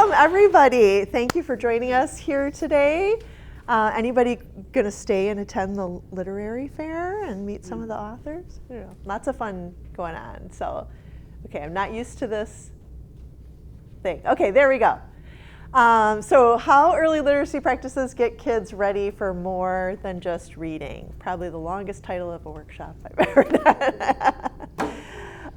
Welcome, everybody. Thank you for joining us here today. Anybody going to stay and attend the literary fair and meet some of the authors? You know, lots of fun going on. So, okay, I'm not used to this thing. Okay, there we go. So how early literacy practices get kids ready for more than just reading? Probably the longest title of a workshop I've ever done.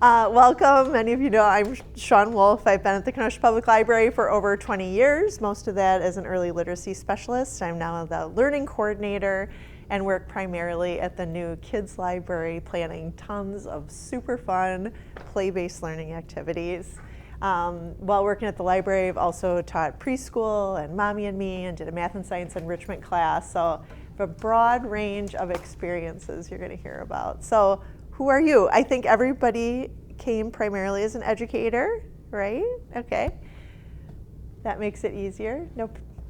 Welcome. Many of you know I'm Shawn. I've been at the Kenosha Public Library for over 20 years, most of that as an early literacy specialist. I'm now the learning coordinator and work primarily at the new kids library, planning tons of super fun play-based learning activities. While working at the library, I've also taught preschool and Mommy and Me and did a math and science enrichment class. So I have a broad range of experiences you're going to hear about. So who are you? I think everybody came primarily as an educator, right? Okay. That makes it easier.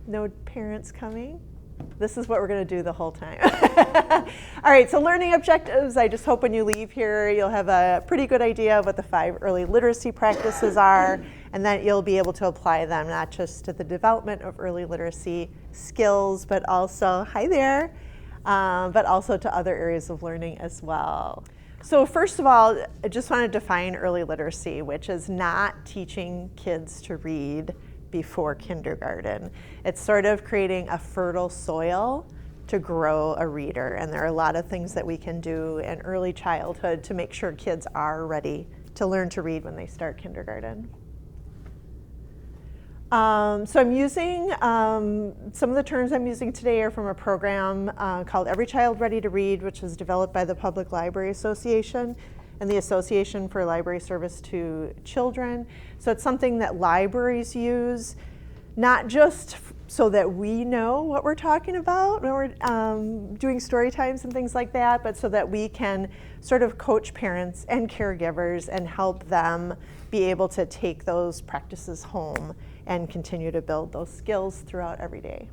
No parents coming. This is what we're going to do the whole time. All right, so learning objectives. I just hope when you leave here, you'll have a pretty good idea of what the 5 early literacy practices are, and that you'll be able to apply them not just to the development of early literacy skills, but also, hi there, but also to other areas of learning as well. So first of all, I just want to define early literacy, which is not teaching kids to read before kindergarten. It's sort of creating a fertile soil to grow a reader. And there are a lot of things that we can do in early childhood to make sure kids are ready to learn to read when they start kindergarten. So I'm using, some of the terms I'm using today are from a program called Every Child Ready to Read, which was developed by the Public Library Association and the Association for Library Service to Children. So it's something that libraries use, not just so that we know what we're talking about when we're doing story times and things like that, but so that we can sort of coach parents and caregivers and help them be able to take those practices home and continue to build those skills throughout every day.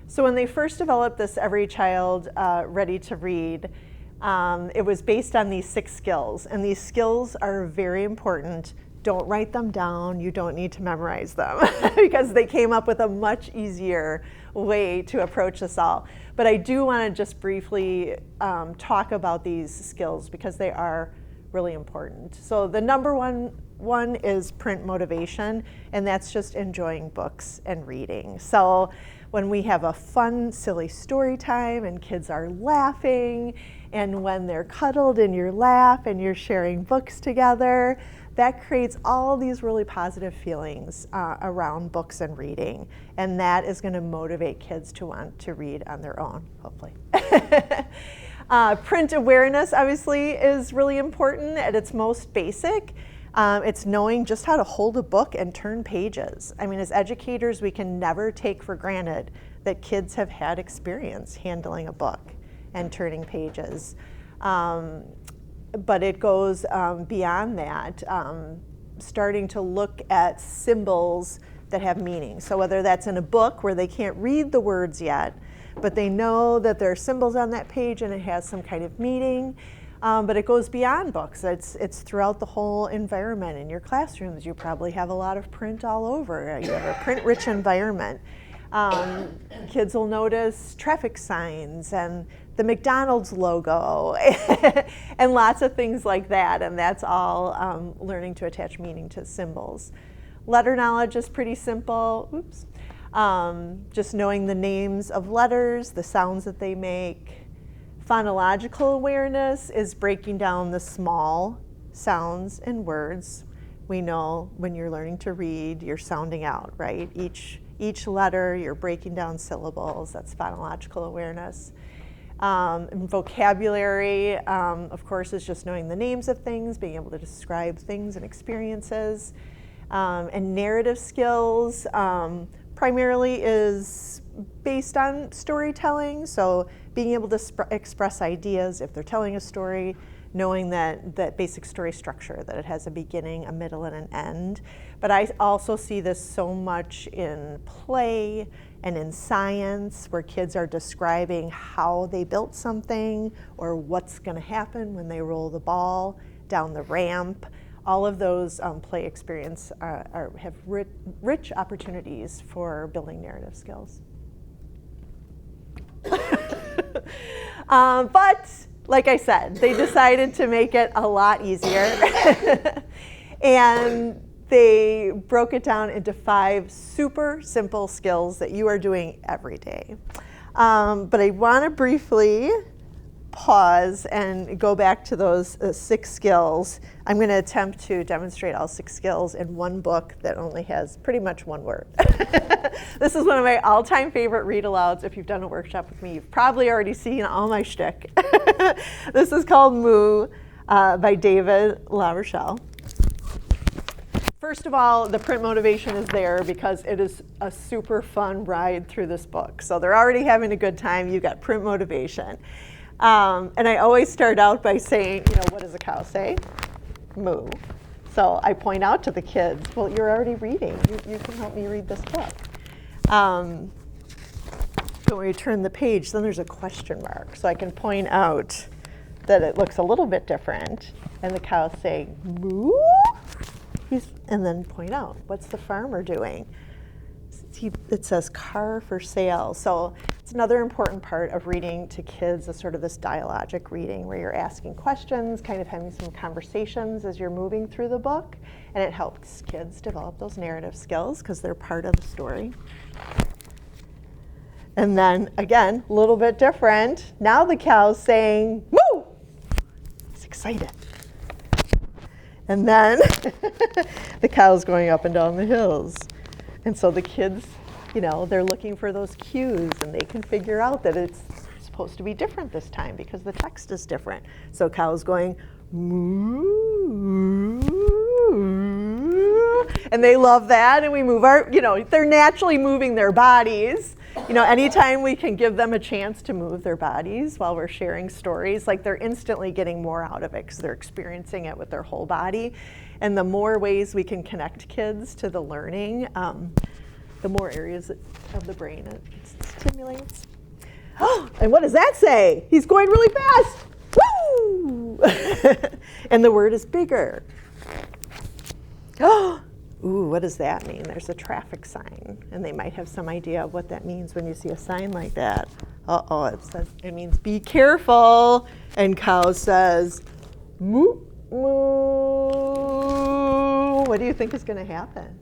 So when they first developed this Every Child Ready to Read, it was based on these 6 skills, and these skills are very important. Don't write them down. You don't need to memorize them because they came up with a much easier way to approach this all. But I do want to just briefly talk about these skills because they are really important. So the number one is print motivation, and that's just enjoying books and reading. So when we have a fun, silly story time and kids are laughing, and when they're cuddled in your lap and you're sharing books together, that creates all these really positive feelings around books and reading. And that is going to motivate kids to want to read on their own, hopefully. Print awareness, obviously, is really important at its most basic. It's knowing just how to hold a book and turn pages. I mean, as educators, we can never take for granted that kids have had experience handling a book and turning pages. But it goes beyond that, starting to look at symbols that have meaning. So whether that's in a book where they can't read the words yet, but they know that there are symbols on that page and it has some kind of meaning. But it goes beyond books. It's throughout the whole environment. In your classrooms, you probably have a lot of print all over. You have a print-rich environment. Kids will notice traffic signs and the McDonald's logo and lots of things like that. And that's all learning to attach meaning to symbols. Letter knowledge is pretty simple. Oops. Just knowing the names of letters, the sounds that they make. Phonological awareness is breaking down the small sounds and words. We know when you're learning to read, you're sounding out, right? Each letter, you're breaking down syllables. That's phonological awareness. And vocabulary, of course, is just knowing the names of things, being able to describe things and experiences. And narrative skills primarily is based on storytelling. So being able to express ideas if they're telling a story, knowing that basic story structure, that it has a beginning, a middle, and an end. But I also see this so much in play and in science, where kids are describing how they built something or what's going to happen when they roll the ball down the ramp. all of those play experience have rich opportunities for building narrative skills. But like I said, they decided to make it a lot easier. And they broke it down into 5 super simple skills that you are doing every day. But I want to briefly pause and go back to those 6 skills. I'm going to attempt to demonstrate all 6 skills in one book that only has pretty much one word. This is one of my all-time favorite read-alouds. If you've done a workshop with me, you've probably already seen all my shtick. This is called Moo by David LaRochelle. First of all, the print motivation is there because it is a super fun ride through this book. So they're already having a good time. You got print motivation. And I always start out by saying, what does a cow say? Moo. So I point out to the kids, well, you're already reading. You can help me read this book. But when you turn the page, then there's a question mark. So I can point out that it looks a little bit different. And the cow's saying, moo? And then point out, what's the farmer doing? It says car for sale. So it's another important part of reading to kids is sort of this dialogic reading where you're asking questions, kind of having some conversations as you're moving through the book. And it helps kids develop those narrative skills because they're part of the story. And then, again, a little bit different. Now the cow's saying, woo! He's excited. And then the cow's going up and down the hills. And so the kids, they're looking for those cues, and they can figure out that it's supposed to be different this time because the text is different. So cow's going, moo, and they love that, and we move they're naturally moving their bodies. Anytime we can give them a chance to move their bodies while we're sharing stories, like they're instantly getting more out of it because they're experiencing it with their whole body. And the more ways we can connect kids to the learning, the more areas of the brain it stimulates. Oh, and what does that say? He's going really fast. Woo! And the word is bigger. Oh, ooh, what does that mean? There's a traffic sign, and they might have some idea of what that means when you see a sign like that. Uh-oh, it means be careful. And cow says, moo, moo. What do you think is going to happen?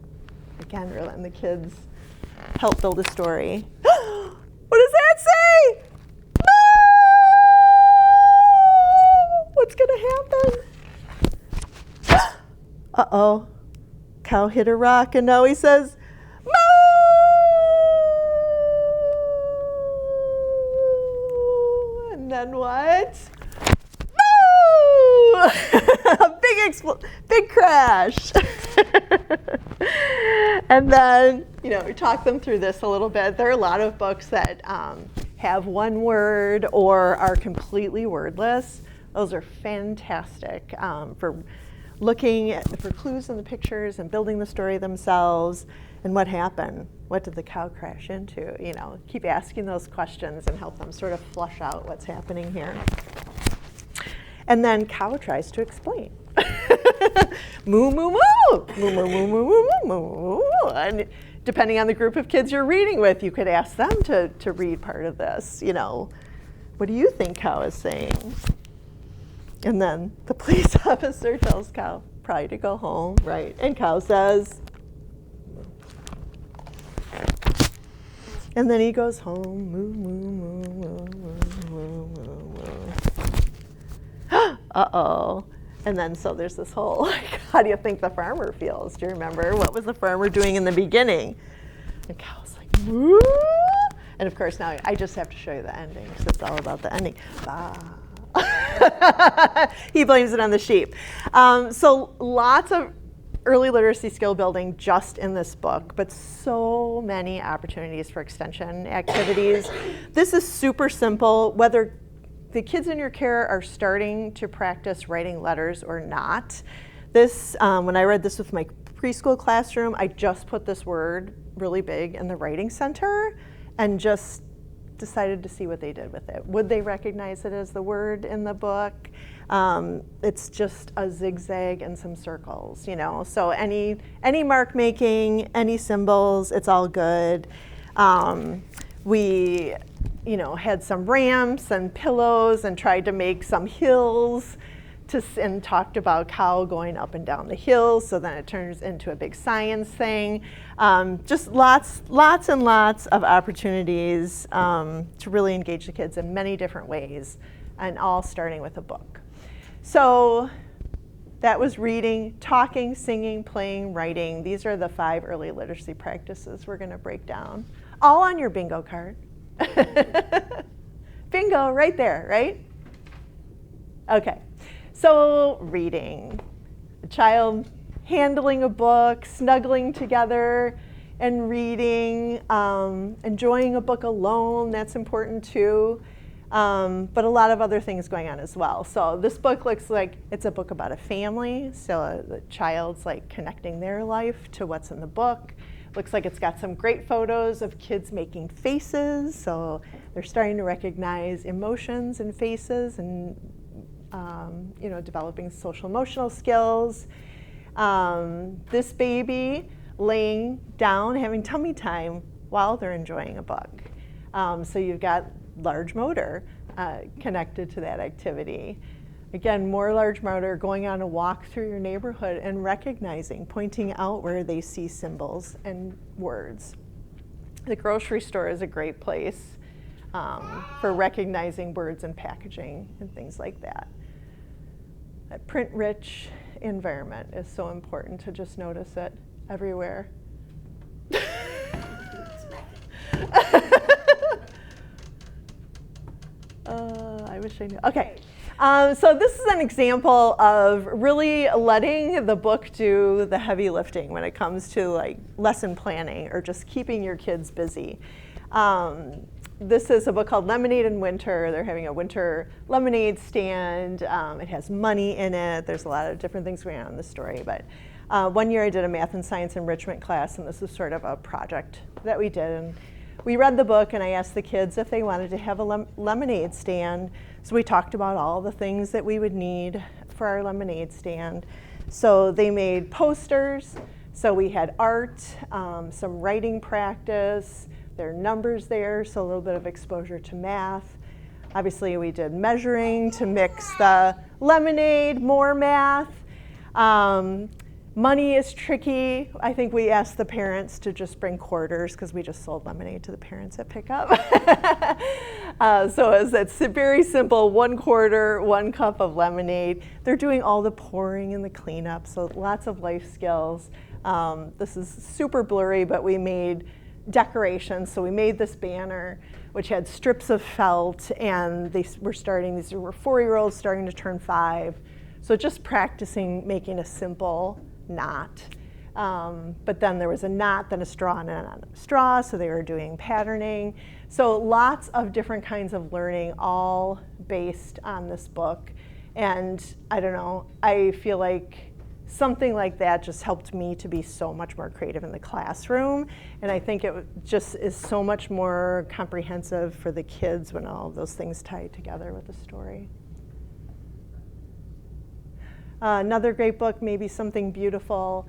Again, we're letting the kids help build a story. What does that say? Moo! What's going to happen? Uh-oh. Cow hit a rock, and now he says, moo! And then what? Moo! A big crash. And then, we talk them through this a little bit. There are a lot of books that have one word or are completely wordless. Those are fantastic for looking for clues in the pictures and building the story themselves. And what happened? What did the cow crash into? Keep asking those questions and help them sort of flush out what's happening here. And then cow tries to explain. Moo, moo, moo, moo, moo, moo, moo, moo, moo, moo. And depending on the group of kids you're reading with, you could ask them to read part of this. What do you think cow is saying? And then the police officer tells cow probably to go home, right? And cow says, and then he goes home, moo, moo, moo, moo, moo, moo, moo, moo. Uh-oh. And then so there's this whole, how do you think the farmer feels? Do you remember? What was the farmer doing in the beginning? And cow's like, moo. And of course now I just have to show you the ending because it's all about the ending. Bah. He blames it on the sheep. So lots of early literacy skill building just in this book, but so many opportunities for extension activities. This is super simple, whether the kids in your care are starting to practice writing letters or not. This, when I read this with my preschool classroom, I just put this word really big in the writing center and just decided to see what they did with it. Would they recognize it as the word in the book? It's just a zigzag and some circles, you know. So any mark making, any symbols, it's all good. We, you know, had some ramps and pillows and tried to make some hills and talked about cow going up and down the hills, so then it turns into a big science thing. Just lots and lots of opportunities to really engage the kids in many different ways, and all starting with a book. So that was reading, talking, singing, playing, writing. These are the 5 early literacy practices we're going to break down. All on your bingo card. Bingo, right there, right? Okay. So reading, a child handling a book, snuggling together and reading, enjoying a book alone, that's important too, but a lot of other things going on as well. So this book looks like it's a book about a family, so the child's like connecting their life to what's in the book. Looks like it's got some great photos of kids making faces, so they're starting to recognize emotions and faces and you know, developing social emotional skills. This baby laying down, having tummy time while they're enjoying a book. So you've got large motor connected to that activity. Again, more large motor, going on a walk through your neighborhood and recognizing, pointing out where they see symbols and words. The grocery store is a great place for recognizing words and packaging and things like that. A print-rich environment is so important to just notice it everywhere. I wish I knew. Okay. So this is an example of really letting the book do the heavy lifting when it comes to like lesson planning or just keeping your kids busy. This is a book called Lemonade in Winter. They're having a winter lemonade stand. It has money in it. There's a lot of different things going on in the story. But one year I did a math and science enrichment class, and this was sort of a project that we did. And we read the book, and I asked the kids if they wanted to have a lemonade stand. So we talked about all the things that we would need for our lemonade stand. So they made posters. So we had art, some writing practice. There are numbers there, so a little bit of exposure to math. Obviously, we did measuring to mix the lemonade, more math. Money is tricky. I think we asked the parents to just bring quarters because we just sold lemonade to the parents at pickup. So it's very simple, 1 quarter, 1 cup of lemonade. They're doing all the pouring and the cleanup, so lots of life skills. This is super blurry, but we made decorations. So we made this banner, which had strips of felt, and these were 4-year-olds starting to turn 5. So just practicing making a simple knot. But then there was a knot, then a straw, and a straw, so they were doing patterning. So lots of different kinds of learning, all based on this book. And I don't know, I feel like something like that just helped me to be so much more creative in the classroom. And I think it just is so much more comprehensive for the kids when all of those things tie together with the story. Another great book, Maybe Something Beautiful,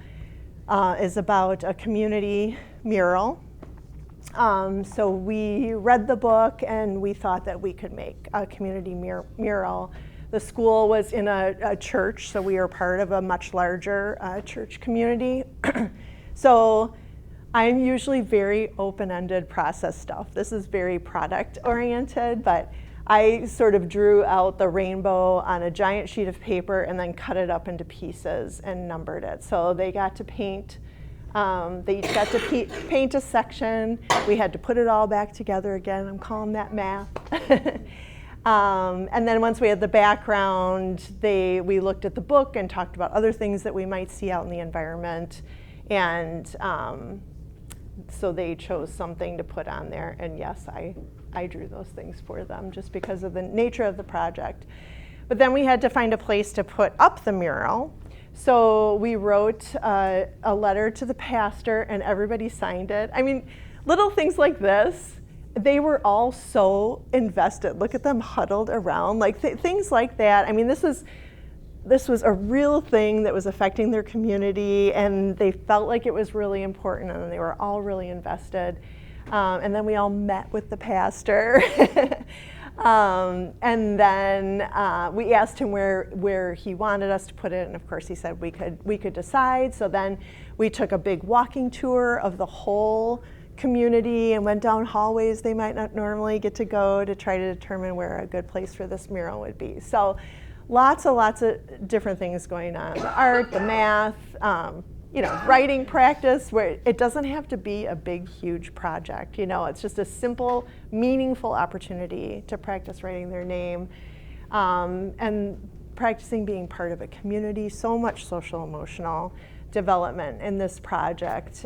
is about a community mural. So we read the book and we thought that we could make a community mural. The school was in a church, so we were part of a much larger church community. So I'm usually very open-ended process stuff. This is very product-oriented, but I sort of drew out the rainbow on a giant sheet of paper and then cut it up into pieces and numbered it. So they got to paint, they each got to paint a section. We had to put it all back together again. I'm calling that math. And then once we had the background, we looked at the book and talked about other things that we might see out in the environment. And so they chose something to put on there. And yes, I drew those things for them just because of the nature of the project. But then we had to find a place to put up the mural. So we wrote a letter to the pastor and everybody signed it. I mean, little things like this they were all so invested. Look at them huddled around, like things like that. I mean, this was a real thing that was affecting their community, and they felt like it was really important, and they were all really invested. And then we all met with the pastor. And then we asked him where he wanted us to put it, and of course he said we could decide. So then we took a big walking tour of the whole community and went down hallways they might not normally get to go to try to determine where a good place for this mural would be. So lots of different things going on. The art, the math, writing practice, where it doesn't have to be a big, huge project. It's just a simple, meaningful opportunity to practice writing their name and practicing being part of a community. So much social emotional development in this project.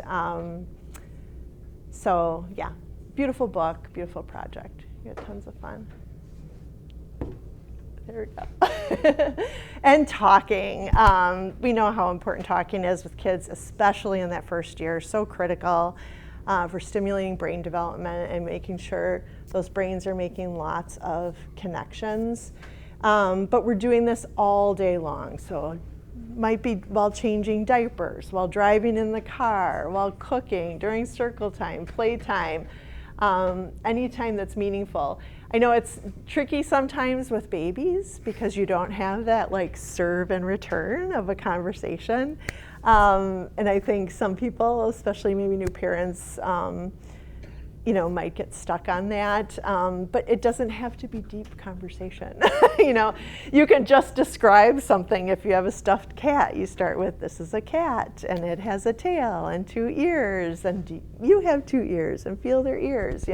So yeah, beautiful book, beautiful project. We had tons of fun. There we go. And talking. We know how important talking is with kids, especially in that first year. So critical for stimulating brain development and making sure those brains are making lots of connections. But we're doing this all day long. So might be while changing diapers, while driving in the car, while cooking, during circle time, playtime, anytime that's meaningful. I know it's tricky sometimes with babies because you don't have that like serve and return of a conversation. And I think some people, especially maybe new parents, might get stuck on that. But it doesn't have to be deep conversation. You can just describe something. If you have a stuffed cat, you start with, this is a cat, and it has a tail and 2 ears, and you have 2 ears, and feel their ears.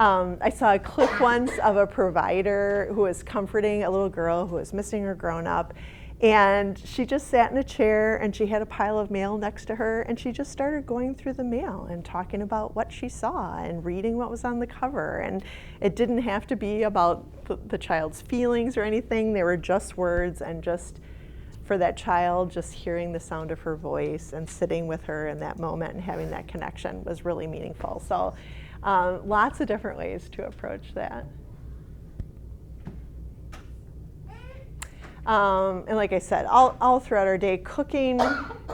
I saw a clip once of a provider who was comforting a little girl who was missing her grown-up, and she just sat in a chair, and she had a pile of mail next to her, and she just started going through the mail and talking about what she saw and reading what was on the cover. And it didn't have to be about the child's feelings or anything. They were just words, and just for that child, just hearing the sound of her voice and sitting with her in that moment and having that connection was really meaningful. So lots of different ways to approach that. And like I said, all throughout our day, cooking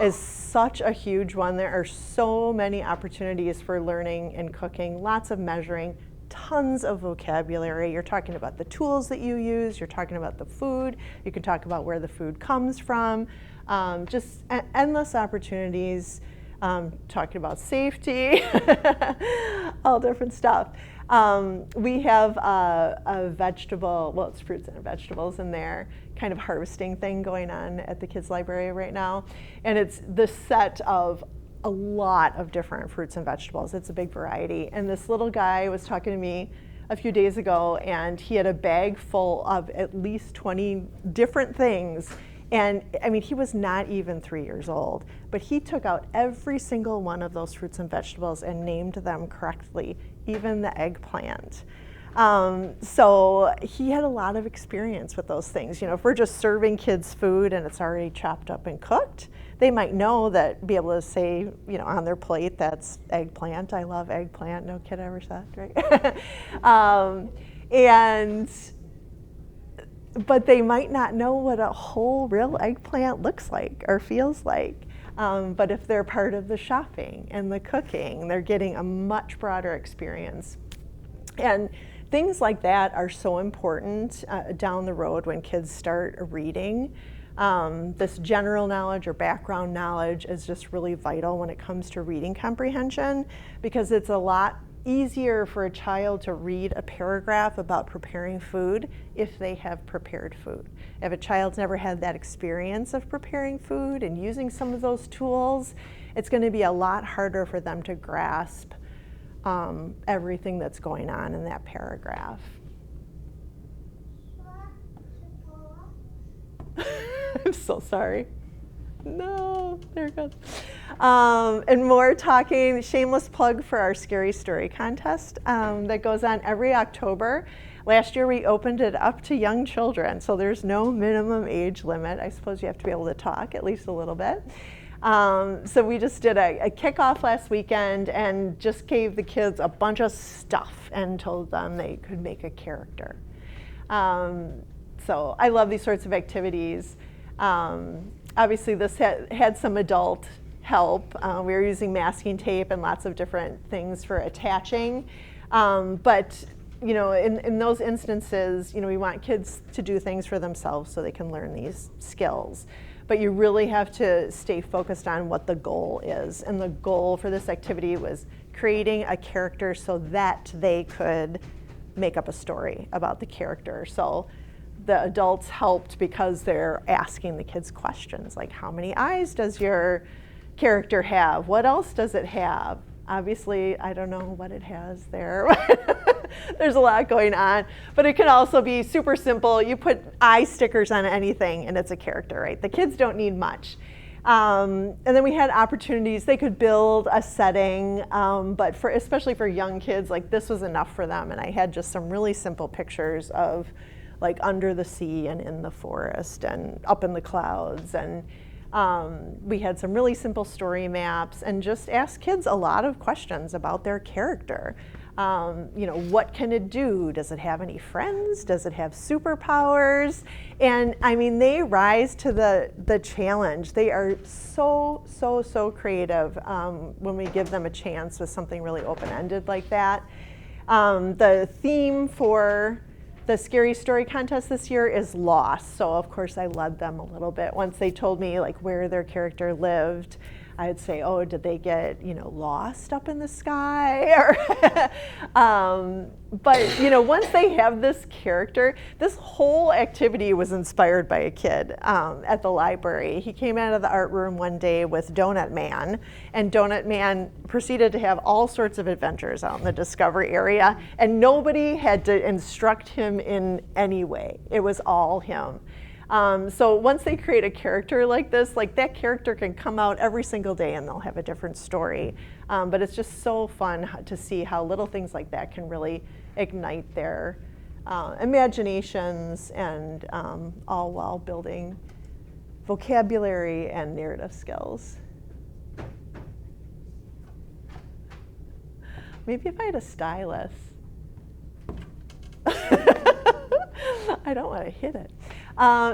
is such a huge one. There are so many opportunities for learning and cooking, lots of measuring, tons of vocabulary. You're talking about the tools that you use, you're talking about the food, you can talk about where the food comes from, just endless opportunities, talking about safety, all different stuff. We have a vegetable, well, it's fruits and vegetables in there, kind of harvesting thing going on at the kids' library right now. And it's the set of a lot of different fruits and vegetables. It's a big variety. And this little guy was talking to me a few days ago, and he had a bag full of at least 20 different things. And I mean, he was not even 3 years old, but he took out every single one of those fruits and vegetables and named them correctly, even the eggplant. So he had a lot of experience with those things. If we're just serving kids food and it's already chopped up and cooked, they might know that, be able to say, on their plate, that's eggplant. I love eggplant. No kid ever said, right? But they might not know what a whole real eggplant looks like or feels like. But if they're part of the shopping and the cooking, they're getting a much broader experience. And things like that are so important down the road when kids start reading. This general knowledge or background knowledge is just really vital when it comes to reading comprehension, because it's a lot easier for a child to read a paragraph about preparing food if they have prepared food. If a child's never had that experience of preparing food and using some of those tools, it's going to be a lot harder for them to grasp everything that's going on in that paragraph. I'm so sorry. No, there it goes. And more talking, shameless plug for our Scary Story contest that goes on every October. Last year we opened it up to young children, so there's no minimum age limit. I suppose you have to be able to talk at least a little bit. So we just did a kickoff last weekend and just gave the kids a bunch of stuff and told them they could make a character. So I love these sorts of activities. Obviously this had some adult help. We were using masking tape and lots of different things for attaching. But in those instances, we want kids to do things for themselves so they can learn these skills. But you really have to stay focused on what the goal is. And the goal for this activity was creating a character so that they could make up a story about the character. So the adults helped because they're asking the kids questions like, how many eyes does your character have? What else does it have? Obviously, I don't know what it has there. There's a lot going on, but it can also be super simple. You put eye stickers on anything and it's a character, right? The kids don't need much. And then we had opportunities. They could build a setting, but especially for young kids, like this was enough for them. And I had just some really simple pictures of like under the sea and in the forest and up in the clouds. And we had some really simple story maps and just asked kids a lot of questions about their character. What can it do? Does it have any friends? Does it have superpowers? And I mean, they rise to the challenge. They are so creative when we give them a chance with something really open-ended like that. The theme for the Scary Story Contest this year is loss. So of course I led them a little bit. Once they told me like where their character lived, I would say, oh, did they get, lost up in the sky? But once they have this character, this whole activity was inspired by a kid at the library. He came out of the art room one day with Donut Man, and Donut Man proceeded to have all sorts of adventures out in the Discovery area, and nobody had to instruct him in any way. It was all him. So once they create a character like this, like that character can come out every single day and they'll have a different story. But it's just so fun to see how little things like that can really ignite their imaginations and all while building vocabulary and narrative skills. Maybe if I had a stylus. I don't want to hit it.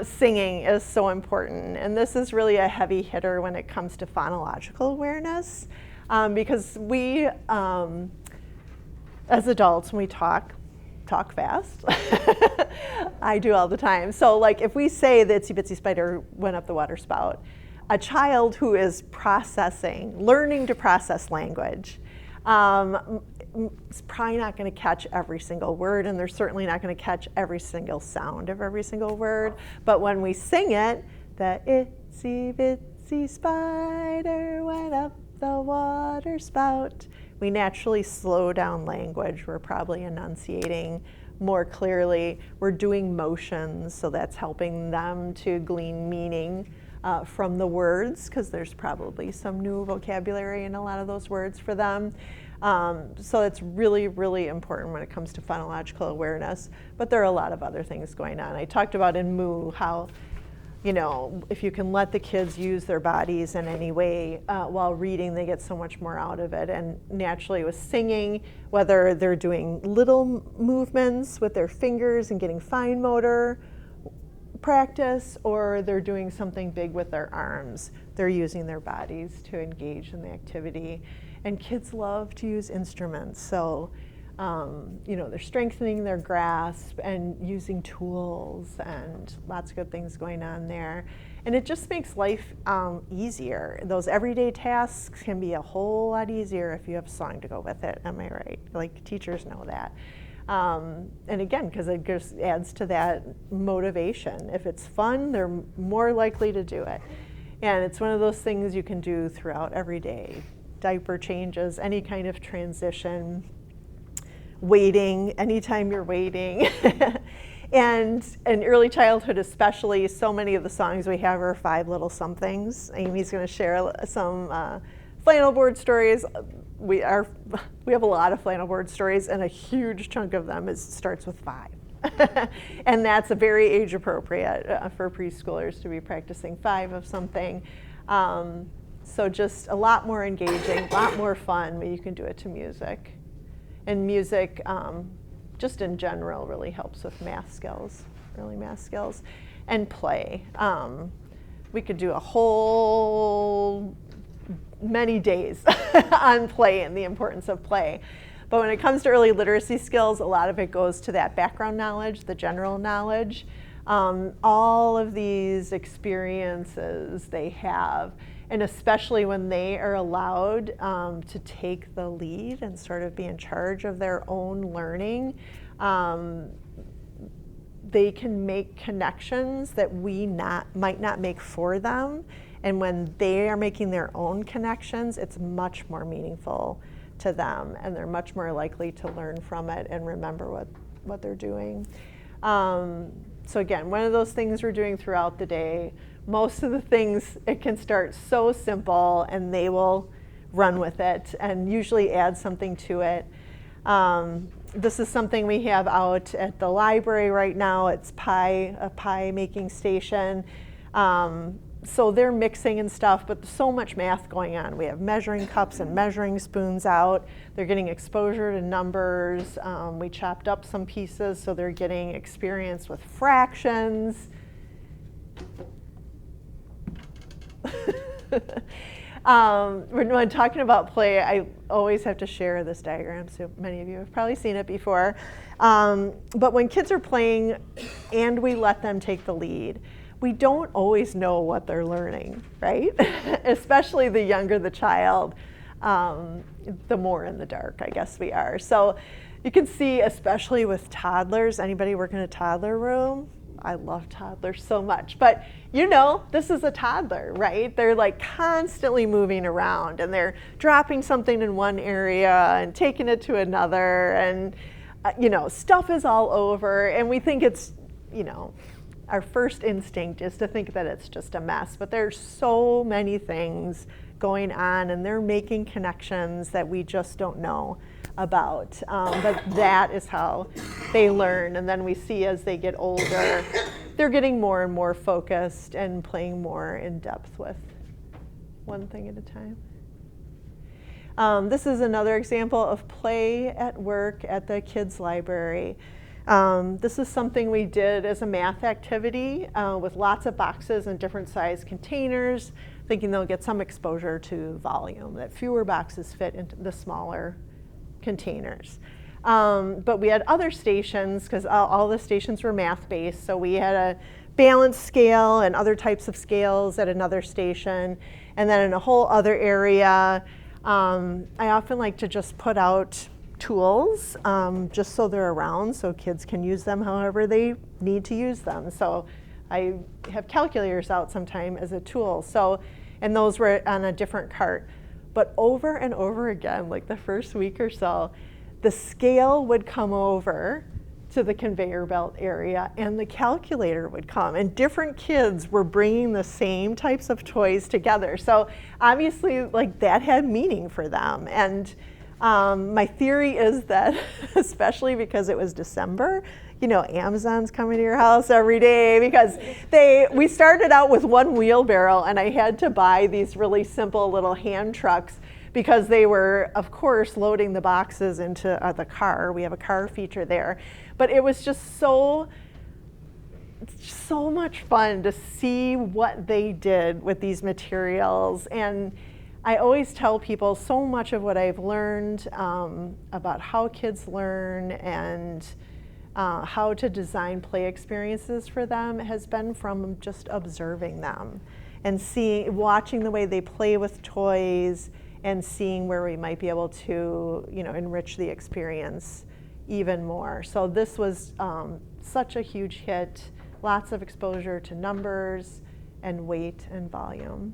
Singing is so important, and this is really a heavy hitter when it comes to phonological awareness, because we, as adults, when we talk fast. I do all the time. So like if we say the itsy bitsy spider went up the water spout, a child who is learning to process language, it's probably not going to catch every single word, and they're certainly not going to catch every single sound of every single word. But when we sing it, the itsy bitsy spider went up the water spout, we naturally slow down language. We're probably enunciating more clearly. We're doing motions, so that's helping them to glean meaning from the words, because there's probably some new vocabulary in a lot of those words for them. So it's really, really important when it comes to phonological awareness. But there are a lot of other things going on. I talked about in Moo how, if you can let the kids use their bodies in any way while reading, they get so much more out of it. And naturally with singing, whether they're doing little movements with their fingers and getting fine motor practice, or they're doing something big with their arms, they're using their bodies to engage in the activity. And kids love to use instruments, so they're strengthening their grasp and using tools, and lots of good things going on there. And it just makes life easier. Those everyday tasks can be a whole lot easier if you have a song to go with it. Am I right? Like teachers know that. And again, because it just adds to that motivation. If it's fun, they're more likely to do it. And it's one of those things you can do throughout every day. Diaper changes, any kind of transition, waiting, anytime you're waiting. And in early childhood especially, so many of the songs we have are 5 little somethings. Amy's going to share some flannel board stories. We have a lot of flannel board stories, and a huge chunk of them starts with 5. And that's a very age appropriate for preschoolers to be practicing 5 of something. So just a lot more engaging, a lot more fun when you can do it to music. And music, just in general, really helps with math skills, early math skills, and play. We could do a whole many days on play and the importance of play. But when it comes to early literacy skills, a lot of it goes to that background knowledge, the general knowledge. All of these experiences they have, and especially when they are allowed to take the lead and sort of be in charge of their own learning, they can make connections that we might not make for them. And when they are making their own connections, it's much more meaningful to them, and they're much more likely to learn from it and remember what they're doing. So again, one of those things we're doing throughout the day. Most of the things, it can start so simple and they will run with it and usually add something to it. This is something we have out at the library right now. It's a pie making station. So they're mixing and stuff, but so much math going on. We have measuring cups and measuring spoons out. They're getting exposure to numbers. We chopped up some pieces, so they're getting experience with fractions. When talking about play, I always have to share this diagram, so many of you have probably seen it before. But when kids are playing and we let them take the lead, we don't always know what they're learning, right? Especially the younger the child, the more in the dark, I guess we are. So you can see, especially with toddlers, anybody working in a toddler room? I love toddlers so much, but you know, this is a toddler, right? They're like constantly moving around and they're dropping something in one area and taking it to another, and you know, stuff is all over, and we think it's, you know, our first instinct is to think that it's just a mess, but there's so many things going on and they're making connections that we just don't know about. But that is how they learn. And then we see as they get older, they're getting more and more focused and playing more in depth with one thing at a time. This is another example of play at work at the kids' library. This is something we did as a math activity with lots of boxes and different size containers, thinking they'll get some exposure to volume, that fewer boxes fit into the smaller containers. But we had other stations, because all the stations were math-based, so we had a balance scale and other types of scales at another station. And then in a whole other area, I often like to just put out tools, just so they're around, so kids can use them however they need to use them. So I have calculators out sometime as a tool. So, and those were on a different cart. But over and over again, like the first week or so, the scale would come over to the conveyor belt area and the calculator would come, and different kids were bringing the same types of toys together. So obviously, like, that had meaning for them. And my theory is that, especially because it was December, you know, Amazon's coming to your house every day, because we started out with one wheelbarrow, and I had to buy these really simple little hand trucks because they were, of course, loading the boxes into the car. We have a car feature there. But it was just so much fun to see what they did with these materials. And I always tell people so much of what I've learned about how kids learn and how to design play experiences for them has been from just observing them and watching the way they play with toys and seeing where we might be able to, you know, enrich the experience even more. So this was such a huge hit, lots of exposure to numbers and weight and volume.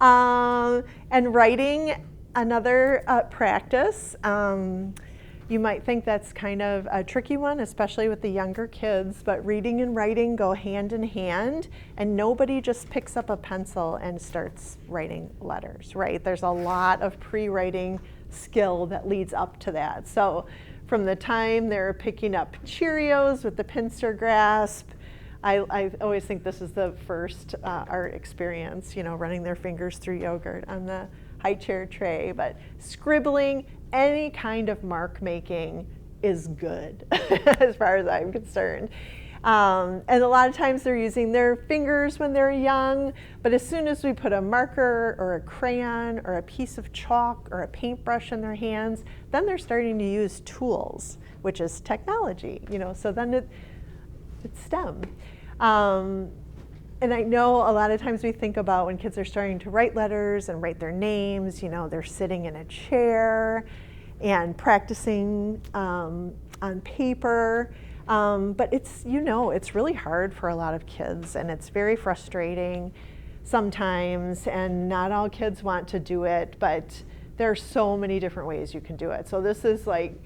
And writing, another practice. You might think that's kind of a tricky one, especially with the younger kids, but reading and writing go hand in hand, and nobody just picks up a pencil and starts writing letters, right? There's a lot of pre-writing skill that leads up to that. So from the time they're picking up Cheerios with the pincer grasp, I always think this is the first art experience, running their fingers through yogurt on the high chair tray. But scribbling, any kind of mark making is good as far as I'm concerned. And a lot of times they're using their fingers when they're young, but as soon as we put a marker or a crayon or a piece of chalk or a paintbrush in their hands, then they're starting to use tools, which is technology, so then it's STEM. And I know a lot of times we think about when kids are starting to write letters and write their names, they're sitting in a chair and practicing on paper. But it's really hard for a lot of kids, and it's very frustrating sometimes, and not all kids want to do it, but there are so many different ways you can do it. So this is like,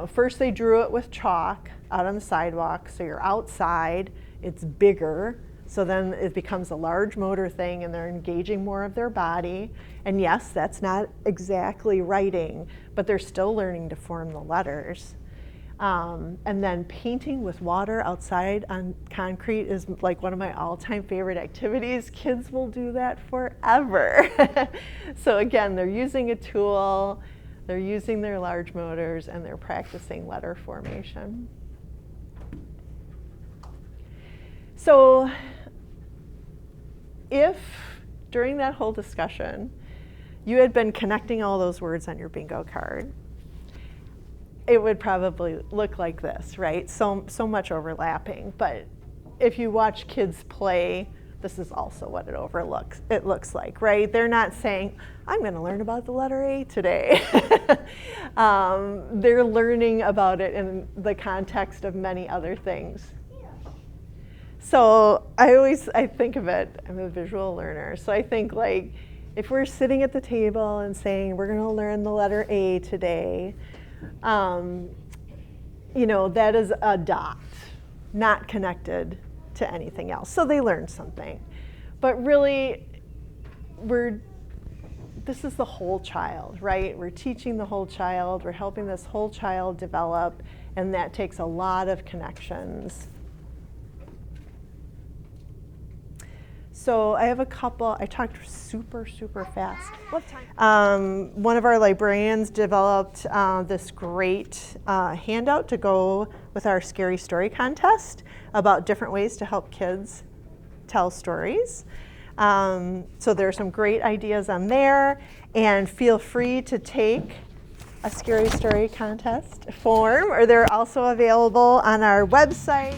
first they drew it with chalk out on the sidewalk, so you're outside, it's bigger, so then it becomes a large motor thing and they're engaging more of their body. And yes, that's not exactly writing, but they're still learning to form the letters. And then painting with water outside on concrete is like one of my all-time favorite activities. Kids will do that forever. So again, they're using a tool, they're using their large motors, and they're practicing letter formation. So if during that whole discussion you had been connecting all those words on your bingo card, it would probably look like this, right? So much overlapping. But if you watch kids play, this is also what it looks like, right? They're not saying, I'm going to learn about the letter A today. They're learning about it in the context of many other things. So I think of it, I'm a visual learner, so I think like if we're sitting at the table and saying we're going to learn the letter A today, that is a dot, not connected to anything else. So they learned something. But really, this is the whole child, right? We're teaching the whole child, we're helping this whole child develop, and that takes a lot of connections. So I have a couple, I talked super fast. What time? One of our librarians developed this great handout to go with our scary story contest about different ways to help kids tell stories. So there are some great ideas on there, and feel free to take a scary story contest form, or they're also available on our website.